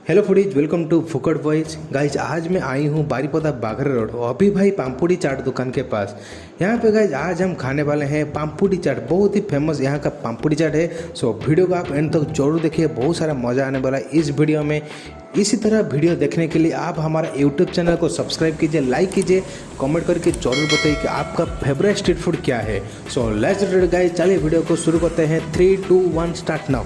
Hello foodies welcome to फुकड़ voice guys. आज मैं आई हूँ बारीपदा बाघरा रोड अभी भाई पामपुड़ी चाट दुकान के पास। यहाँ पे गाइज आज हम खाने वाले हैं पामपुड़ी चाट। बहुत ही फेमस यहाँ का पामपुड़ी चाट है। सो वीडियो को आप एंड तक जरूर देखिए, बहुत सारा मज़ा आने वाला है इस वीडियो में। इसी तरह वीडियो देखने के लिए आप हमारा यूट्यूब चैनल को सब्सक्राइब कीजिए, लाइक कीजिए, कमेंट करके जरूर बताइए कि आपका फेवरेट स्ट्रीट फूड क्या है। सो लेट्स गेट गाइज, चलिए वीडियो को शुरू करते हैं। 3, 2, 1 स्टार्ट नाउ।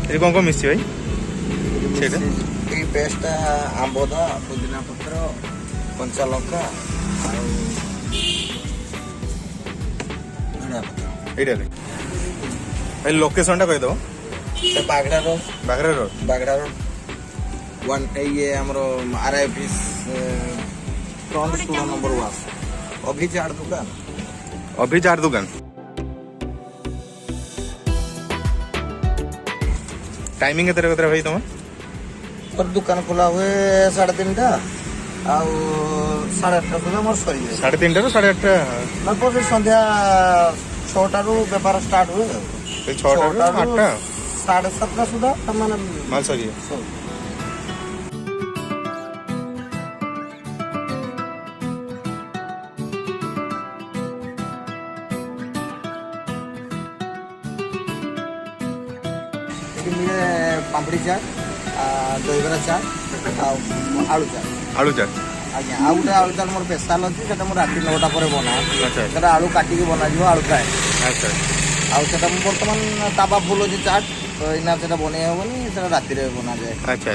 ये कौन कौन मिस्सी भाई? ସେଇଟା এই পেস্টটা ଆମ୍ବଦା ପୁଦିନା ପତ୍ର କଞ୍ଚା ଲଙ୍କା ଆଉ ଧନିଆ ପତ୍ର। ଏଇଟା ଭାଇ ଲୋକେସନଟା କହିଦେବ। ବାଗଡ଼ା ରୋଡ ବାଘରା ରୋଡ वन ये हमरो RI office front store number 1 अभी चार दुकान। टाइमिंग केते केते भाई तुम? पर दुकान खोला हुए 3:30 आउ 8:30 सुधा मोर सरी जाए। 3:30 ରୁ 8:30 लगभग संध्या 6टा रु व्यापार स्टार्ट हुए। 6टा ରୁ 8ଟା 7:30 सुधा माने माल सरी। पापड़ी चाट दही बरा चाट आलू चाट आज्ञा आउ गोटे आलू चाट मोर स्पेशल अच्छी मोर रात 9टा पर बना सेटा आलू काटिकी बना आलू फ्राए आउटा बर्तमान ताबा फुल अच्छी चाट तो इना से बन हेनी से राति बना जाए। अच्छा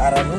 आराम